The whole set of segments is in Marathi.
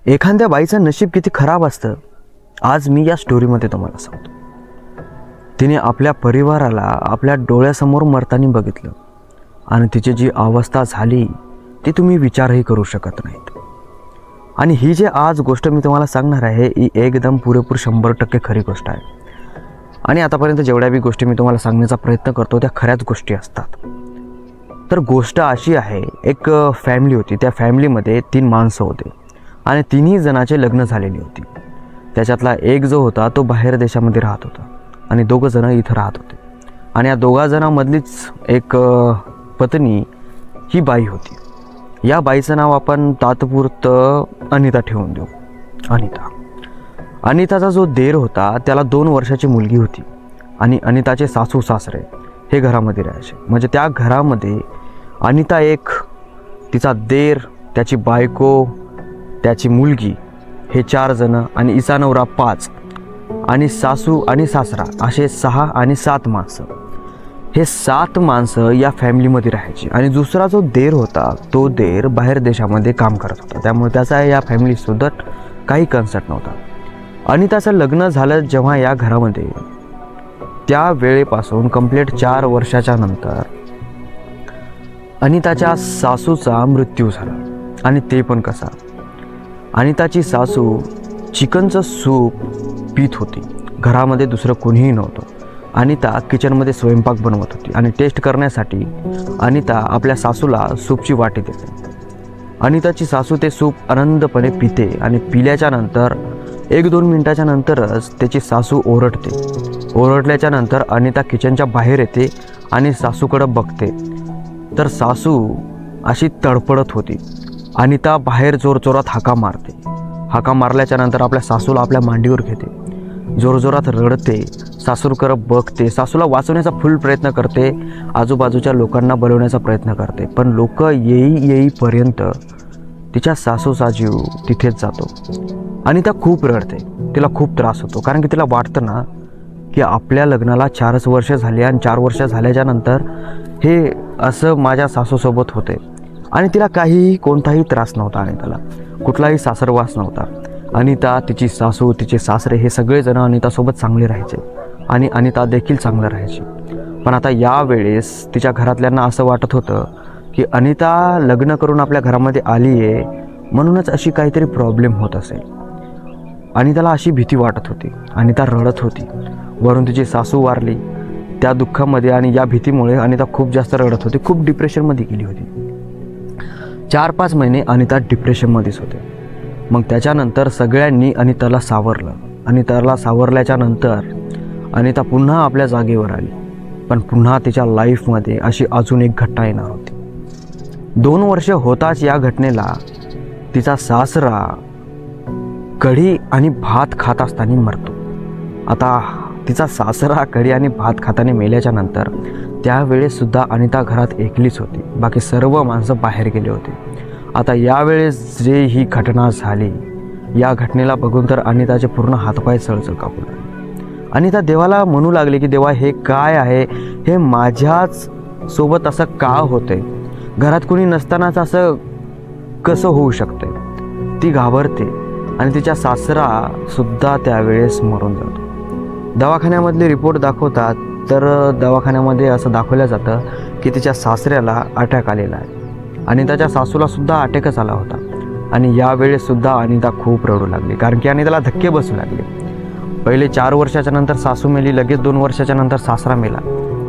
एखाद्या बाईचं नशीब किती खराब असतं आज मी या स्टोरीमध्ये तुम्हाला सांगतो। तिने आपल्या परिवाराला आपल्या डोळ्यासमोर मरताना बघितलं आणि तिची जी अवस्था झाली ती तुम्ही विचारही करू शकत नाहीत। आणि ही जी आज गोष्ट मी तुम्हाला सांगणार आहे ही एकदम पुरेपूर 100% खरी गोष्ट आहे। आणि आतापर्यंत जेवढ्या बी गोष्टी मी तुम्हाला सांगण्याचा प्रयत्न करतो त्या खऱ्याच गोष्टी असतात। तर गोष्ट अशी आहे, एक फॅमिली होती, त्या फॅमिलीमध्ये 3 माणसं होते आणि 3ही जणांचे लग्न झालेली होती। त्याच्यातला एक जो होता तो बाहेर देशामध्ये राहत होता आणि 2 जण इथं राहत होते। आणि या 2 जणांमधलीच एक पत्नी ही बाई होती। या बाईचं नाव आपण तात्पुरतं अनिता ठेवून देऊ। अनिताचा जो देर होता त्याला 2 वर्षाची मुलगी होती आणि अनिताचे सासू सासरे हे घरामध्ये राहायचे। म्हणजे त्या घरामध्ये अनिता एक, तिचा देर, त्याची बायको, त्याची मुलगी हे 4 जण आणि इचा नवरा 5 आणि सासू आणि सासरा असे 6 आणि 7 माणसं। हे 7 माणसं या फॅमिलीमध्ये राहायची। आणि दुसरा जो देर होता तो देर बाहेर देशामध्ये काम करत होता, त्यामुळे त्याचा या फॅमिलीसोबत काही कन्सर्ट नव्हता। अनिताचं लग्न झालं जेव्हा या घरामध्ये, त्या वेळेपासून कंप्लीट 4 वर्षाच्या नंतर अनिताच्या सासूचा मृत्यू झाला। आणि ते पण कसा, अनिताची सासू चिकनचं सूप पीत होती, घरामध्ये दुसरं कोणीही नव्हतं। अनिता किचनमध्ये स्वयंपाक बनवत होती आणि टेस्ट करण्यासाठी अनिता आपल्या सासूला सूपची वाटी देते। अनिताची सासू ते सूप आनंदपणे पिते आणि पिल्याच्या नंतर 1-2 मिनिटाच्या नंतरच त्याची सासू ओरडते। ओरडल्याच्या नंतर अनिता किचनच्या बाहेर येते आणि सासूकडं बघते तर सासू अशी तडफडत होती। अनिता बाहेर जोरजोरात हाका मारते। हाका मारल्याच्या नंतर आपल्या सासूला आपल्या मांडीवर घेते, जोरजोरात रडते, सासूकडे बघते, सासूला वाचवण्याचा फुल प्रयत्न करते, आजूबाजूच्या लोकांना बोलवण्याचा प्रयत्न करते। पण लोक येईपर्यंत तिच्या सासूचा जीव तिथेच जातो। अनिता खूप रडते, तिला खूप त्रास होतो, कारण की तिला वाटतं ना की आपल्या लग्नाला 4च वर्ष झाली आणि 4 वर्ष झाल्याच्या नंतर हे असं माझ्या सासूसोबत होते। आणि तिला कोणताही त्रास नव्हता, अनिताला कुठलाही सासरवास नव्हता। अनिता, तिची सासू, तिचे सासरे हे सगळेजण अनितासोबत चांगले राहायचे आणि अनिता देखील चांगलं राहायची। पण आता यावेळेस तिच्या घरातल्यांना असं वाटत होतं की अनिता लग्न करून आपल्या घरामध्ये आली आहे म्हणूनच अशी काहीतरी प्रॉब्लेम होत असेल। अनिताला अशी भीती वाटत होती। अनिता रडत होती, वरून तिची सासू वारली त्या दुःखामध्ये आणि या भीतीमुळे अनिता खूप जास्त रडत होती, खूप डिप्रेशनमध्ये गेली होती। 4-5 महिने अनिता डिप्रेशनमध्येच होते। मग त्याच्यानंतर सगळ्यांनी अनिताला सावरलं। अनिताला सावरल्याच्या नंतर अनिता पुन्हा आपल्या जागेवर आली, पण पुन्हा तिच्या लाईफमध्ये अशी अजून एक घटना येणार होती। 2 वर्ष होताच या घटनेला तिचा सासरा कढी आणि भात खात असताना मरतो। आता तिचा सासरा कढी आणि भात खाताना मेल्याच्या नंतर त्यावेळेस सुद्धा अनिता घरात एकलीच होती, बाकी सर्व माणसं बाहेर गेले होते। आता यावेळेस जे ही घटना झाली, या घटनेला बघून तर अनिताचे पूर्ण हातपाय चळचळ कापू लागले। अनिता देवाला म्हणू लागली की देवा हे काय आहे, हे माझ्याच सोबत असं का होतंय, घरात कोणी नसतानाच असं कसं होऊ शकते। ती घाबरते आणि तिच्या सासरा सुद्धा त्यावेळेस मरून जातो। दवाखान्यामधले रिपोर्ट दाखवतात तर दवाखान्यामध्ये असं दाखवलं जातं की तिच्या सासऱ्याला अटॅक आलेला आहे। अनिताच्या सासूला सुद्धा अटॅकच आला होता आणि यावेळेस सुद्धा अनिता खूप रडू लागली, कारण की अनिताला धक्के बसू लागले। पहिले 4 वर्षाच्या नंतर सासू मेली, लगेच 2 वर्षाच्या नंतर सासरा मेला,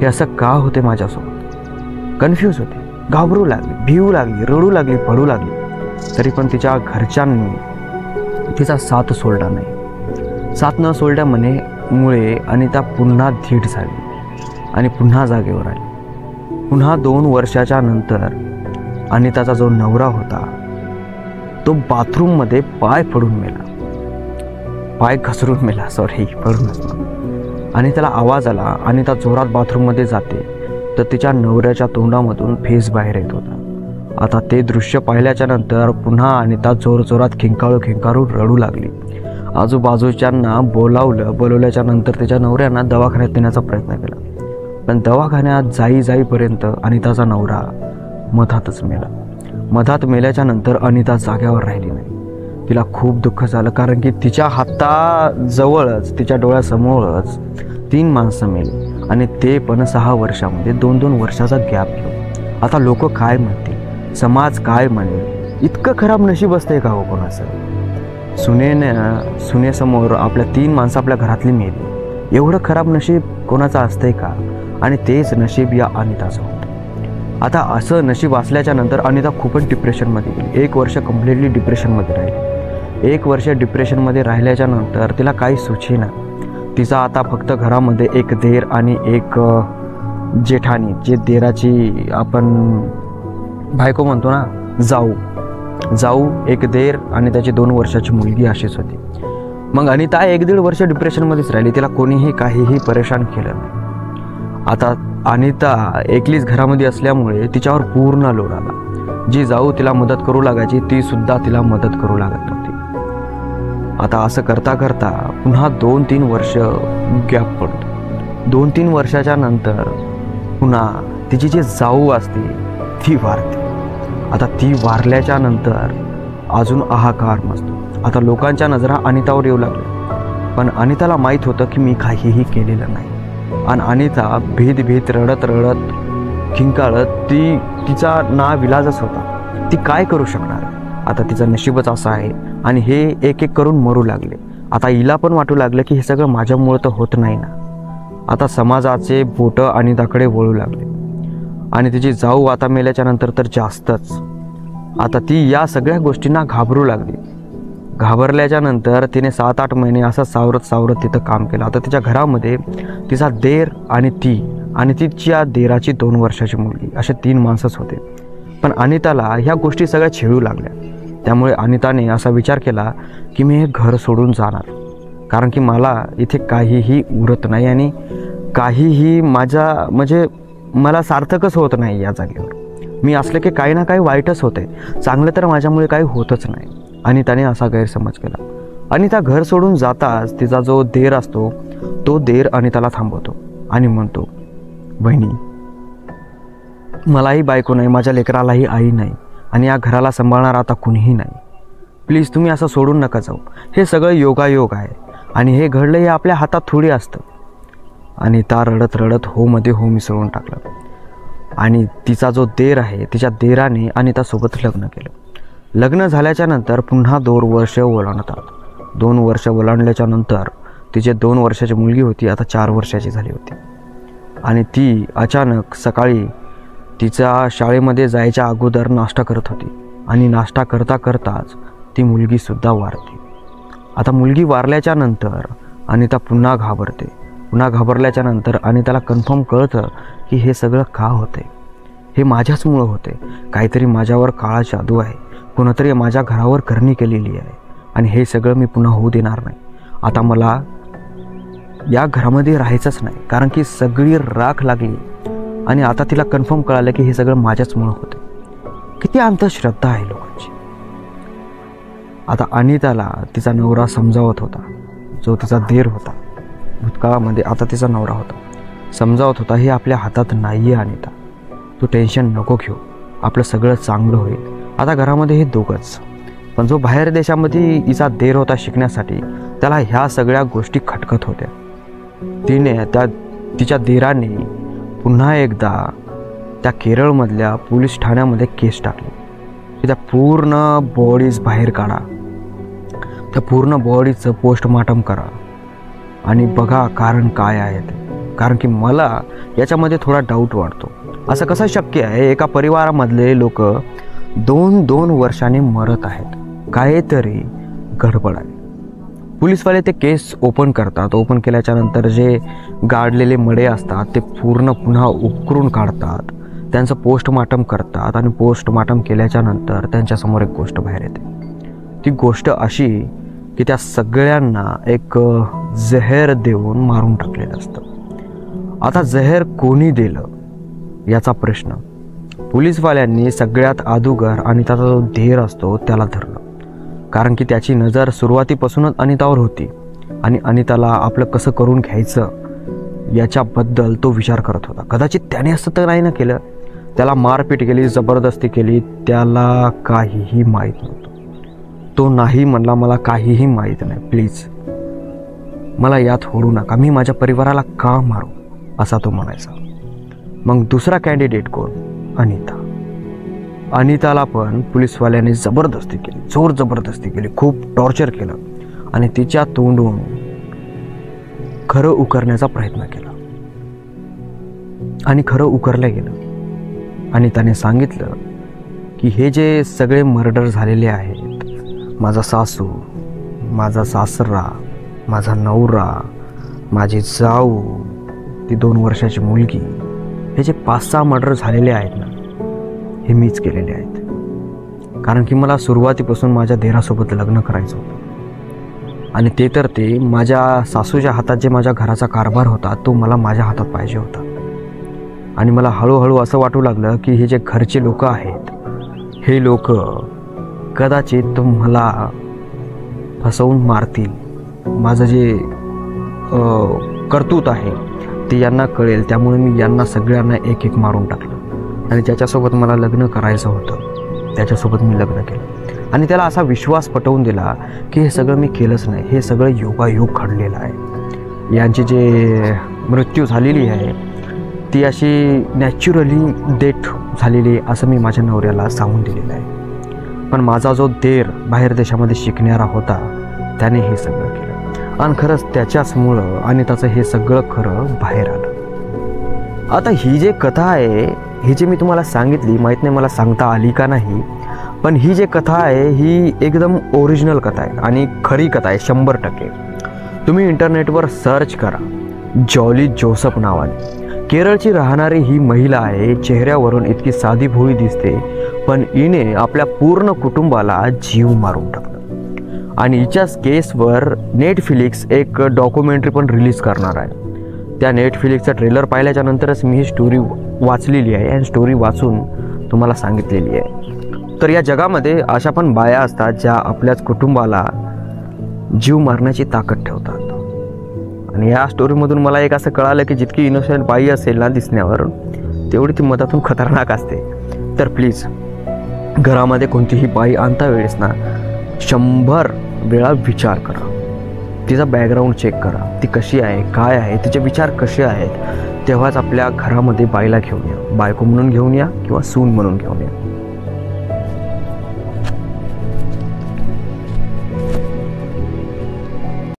हे असं का होते माझ्यासोबत। कन्फ्यूज होते, घाबरू लागली, भिवू लागली, रडू लागली, पडू लागली। तरी पण तिच्या घरच्यांनी तिचा साथ सोडला नाही। साथ न सोडल्यामुळे अनिता पुन्हा धीट झाली आणि पुन्हा जागेवर आली। पुन्हा 2 वर्षाच्या नंतर अनिताचा जो नवरा होता तो बाथरूममध्ये पाय पडून मेला, पाय घसरून मेला, पडूनच। अनिताला आवाज आला, अनिता जोरात बाथरूममध्ये जाते तर तिच्या नवऱ्याच्या तोंडामधून फेस बाहेर येत होता। आता ते दृश्य पाहिल्याच्या नंतर पुन्हा अनिता जोरजोरात खिंकाळू रडू लागली। आजूबाजूच्यांना बोलवल्याच्या नंतर तिच्या नवऱ्यानं दवाखान्यात नेण्याचा प्रयत्न केला, पण दवाखान्यात जाईपर्यंत अनिताचा नवरा मधातच मेला। मधात मेल्याच्या नंतर अनिता जाग्यावर राहिली नाही, तिला खूप दुःख झालं, कारण की तिच्या हाताजवळच, तिच्या डोळ्यासमोरच 3 माणसं मेली आणि ते पण 6 वर्षामध्ये 2-2 वर्षाचा गॅप घेऊन. आता लोक काय म्हणतील, समाज काय म्हणेल, इतकं खराब नशीब असतंय का हो कोणाचं? सुनेसमोर आपल्या 3 माणसं आपल्या घरातली मेली, एवढं खराब नशीब कोणाचं असतंय का? आणि तेच नशीब या अनिताचं होतं. आता असं नशीब असल्याच्या नंतर अनिता खूपच डिप्रेशनमध्ये गेली. 1 वर्ष कम्प्लिटली डिप्रेशनमध्ये राहिली. 1 वर्ष डिप्रेशनमध्ये राहिल्याच्या नंतर तिला काही सुचेना. तिचा आता फक्त घरामध्ये एक देर आणि एक जेठाणी, जे देराची आपण बायको म्हणतो ना, जाऊ, एक देर आणि त्याची 2 वर्षाची मुलगी अशीच होती. मग अनिता 1-1.5 वर्ष डिप्रेशनमध्येच राहिली. तिला कोणीही काहीही परेशान केलं नाही. आता अनिता एकलीच घरामध्ये असल्यामुळे तिच्यावर पूर्ण लोड आला. जी जाऊ तिला मदत करू लागायची, ती सुद्धा तिला मदत करू लागत नव्हती. आता असं करता करता पुन्हा 2-3 वर्ष गॅप पडतो. 2-3 वर्षाच्या नंतर पुन्हा तिची जी जाऊ असते ती वारते. आता ती वारल्याच्या नंतर अजून हाहाकार मचतो. आता लोकांच्या नजरा अनितावर येऊ लागल्या, पण अनिताला माहीत होतं की मी काहीही केलेलं नाही. आणि अनिता भीत रडत किंकाळत तिचा नाविलाजच होता. ती काय करू शकणार? आता तिचं नशीबच असं आहे आणि हे एक करून मरू लागले. आता हिला पण वाटू लागलं की हे सगळं माझ्यामुळं तर होत नाही ना. आता समाजाचे बोटं अनिताकडे वळू लागले आणि तिची जाऊ आता मेल्याच्या नंतर तर जास्तच. आता ती या सगळ्या गोष्टींना घाबरू लागली. घाबरल्याच्या नंतर तिने 7-8 महिने असं सावरत तिथं काम केलं. आता तिच्या घरामध्ये तिचा देर आणि तिच्या देराची 2 वर्षाची मुलगी, असे 3 माणसंच होते. पण अनिताला ह्या गोष्टी सगळ्या छेडू लागल्या. त्यामुळे अनिताने असा विचार केला की मी हे घर सोडून जाणार, कारण की मला इथे काहीही उरत नाही आणि काहीही मला सार्थकच होत नाही या जागेवर. मी असलं की काही ना काही वाईटच होतंय, चांगलं तर माझ्यामुळे काही होतच नाही. अनिताने असा गैरसमज केला. अनिता घर सोडून जाताच तिचा जो देर असतो तो देर अनिताला थांबवतो आणि म्हणतो, बहिणी, मलाही बायको नाही, माझ्या लेकरालाही आई नाही आणि या घराला सांभाळणार आता कुणीही नाही. प्लीज तुम्ही असं सोडून नका जाऊ. हे सगळं योगायोग आहे आणि हे घडलं हे आपल्या हातात थोडी असतं. अनिता रडत हो मध्ये हो मिसळून टाकलं आणि तिचा जो देर आहे तिच्या देराने अनितासोबत लग्न केलं. लग्न झाल्याच्या नंतर पुन्हा 2 वर्ष ओलांडतात. 2 वर्ष ओलांडल्याच्या नंतर तिची 2 वर्षाची मुलगी होती, आता 4 वर्षाची झाली होती. आणि ती अचानक सकाळी तिच्या शाळेमध्ये जायच्या अगोदर नाश्ता करत होती आणि नाश्ता करताच ती मुलगीसुद्धा वारते. आता मुलगी वारल्याच्या नंतर अनिता पुन्हा घाबरते. पुन्हा घाबरल्याच्या नंतर अनिताला कन्फर्म कळतं की हे सगळं का होते, हे माझ्याचमुळं होते. काहीतरी माझ्यावर काळा जादू आहे, कोणतरी माझ्या घरावर करणी केलेली आहे आणि हे सगळं मी पुन्हा होऊ देणार नाही. आता मला या घरामध्ये राहायचंच नाही, कारण की सगळी राख लागली आणि आता तिला कन्फर्म कळालं की हे सगळं माझ्याचमुळं होते. किती अंधश्रद्धा आहे लोकांची. आता अनिताला तिचा नवरा समजावत होता, जो तिचा देर होता भूतकाळामध्ये, आता तिचा नवरा होता, समजावत होता, हे आपल्या हातात नाही आहे अनिता, तू टेन्शन नको घेऊ, आपलं सगळं चांगलं होईल. आता घरामध्ये हे दोघंच, पण जो बाहेर देशामध्ये हिचा देर होता शिकण्यासाठी, त्याला ह्या सगळ्या गोष्टी खटकत होत्या. तिच्या देराने पुन्हा एकदा त्या केरळमधल्या पोलीस ठाण्यामध्ये केस टाकली की त्या पूर्ण बॉडीज बाहेर काढा, त्या पूर्ण बॉडीचं पोस्टमॉर्टम करा आणि बघा कारण काय आहे ते. कारण की मला याच्यामध्ये थोडा डाऊट वाटतो. असं कसं शक्य आहे, एका परिवारामधले लोक 2-2 वर्षांनी मरत आहेत, काहीतरी गडबड आहे. पोलीसवाले ते केस ओपन करतात. ओपन केल्याच्या नंतर जे गाडलेले मडे असतात ते पूर्ण पुन्हा उकरून काढतात, त्यांचं पोस्टमॉर्टम करतात आणि पोस्टमॉर्टम केल्याच्या नंतर त्यांच्यासमोर एक गोष्ट बाहेर येते. ती गोष्ट अशी की त्या सगळ्यांना एक जहर देऊन मारून टाकलेलं असतं. आता जहर कोणी दिलं याचा प्रश्न. पोलीसवाल्यांनी सगळ्यात अगोदर अनिताचा जो धीर असतो त्याला धरलं, कारण की त्याची नजर सुरुवातीपासूनच अनितावर होती आणि अनिताला आपलं कसं करून घ्यायचं याच्याबद्दल तो विचार करत होता. कदाचित त्याने असं तर नाही ना केलं, त्याला मारपीट केली, जबरदस्ती केली, त्याला काहीही माहीत नव्हतं. तो नाही म्हणला, मला काहीही माहीत नाही, प्लीज मला यात होडू नका, मी माझ्या परिवाराला का मारू, असा तो म्हणायचा. मग दुसरा कॅन्डिडेट कोण? अनिता. अनिताला पण पोलीसवाल्याने जबरदस्ती केली, जोर जबरदस्ती केली, खूप टॉर्चर केलं आणि तिच्या तोंडून खरं उकरण्याचा प्रयत्न केला आणि खरं उकरलं गेलं. आणि त्याने सांगितलं की हे जे सगळे मर्डर झालेले आहेत, माझा सासू, माझा सासरा, माझा नवरा, माझी जाऊ, ती 2 वर्षाची मुलगी, हे जे 5-6 मर्डर झालेले आहेत ना, हे मीच केलेले आहेत. कारण की मला सुरुवातीपासून माझ्या देरासोबत लग्न करायचं होतं आणि ते तर ते माझ्या सासूच्या हातात जे माझ्या घराचा कारभार होता तो मला माझ्या हातात पाहिजे होता. आणि मला हळूहळू असं वाटू लागलं की हे जे घरचे लोक आहेत, हे लोक कदाचित मला फसवून मारतील. माझं जे कर्तृत्व आहे ते यांना कळेल, त्यामुळे मी यांना सगळ्यांना एक एक मारून टाकलं. आणि ज्याच्यासोबत मला लग्न करायचं होतं त्याच्यासोबत मी लग्न केलं आणि त्याला असा विश्वास पटवून दिला की हे सगळं मी केलंच नाही, हे सगळं योगायोग घडलेलं आहे. यांची जे मृत्यू झालेली आहे ती अशी नॅचरली डेथ झालेली आहे असं मी माझ्या नवऱ्याला सांगून दिलेलं आहे. पण माझा जो देर बाहेर देशामध्ये शिकणारा होता त्याने हे सगळं केलं आणि खरंच त्याच्याचमुळं अनिताचं हे सगळं खरं बाहेर आलं. आता ही जे कथा आहे, ही जी मी तुम्हाला सांगितली, माहीत नाही मला सांगता आली का नाही, पण ही जी कथा आहे ही एकदम ओरिजिनल कथा आहे आणि खरी कथा आहे 100%. तुम्ही इंटरनेटवर सर्च करा, जॉली जोसेफ नावाने. केरळची राहणारी ही महिला आहे. चेहऱ्यावरून इतकी साधी भोळी दिसते, पण हिने आपल्या पूर्ण कुटुंबाला जीव मारून टाकलं. आणि हिच्याच केसवर नेटफ्लिक्स एक डॉक्युमेंटरी पण रिलीज करणार आहे. त्या नेटफ्लिक्सचा ट्रेलर पाहिल्याच्या नंतरच मी ही स्टोरी वाचलेली आहे आणि स्टोरी वाचून तुम्हाला सांगितलेली आहे. तर या जगामध्ये अशा पण बाया असतात ज्या आपल्याच कुटुंबाला जीव मारण्याची ताकद ठेवतात. आणि या स्टोरीमधून मला एक असं कळालं की जितकी इनोसेंट बाई असेल ना दिसण्यावर, तेवढी ती मधातून खतरनाक असते. तर प्लीज घरामध्ये कोणतीही बाई आणता वेळेस ना 100 वेळा विचार करा, तिचा बॅकग्राऊंड चेक करा, ती कशी आहे, काय आहे, तिचे विचार कसे आहेत, तेव्हाच आपल्या घरामध्ये बाईला घेऊन या. बायको म्हणून घेऊन या किंवा सून म्हणून घेऊन या.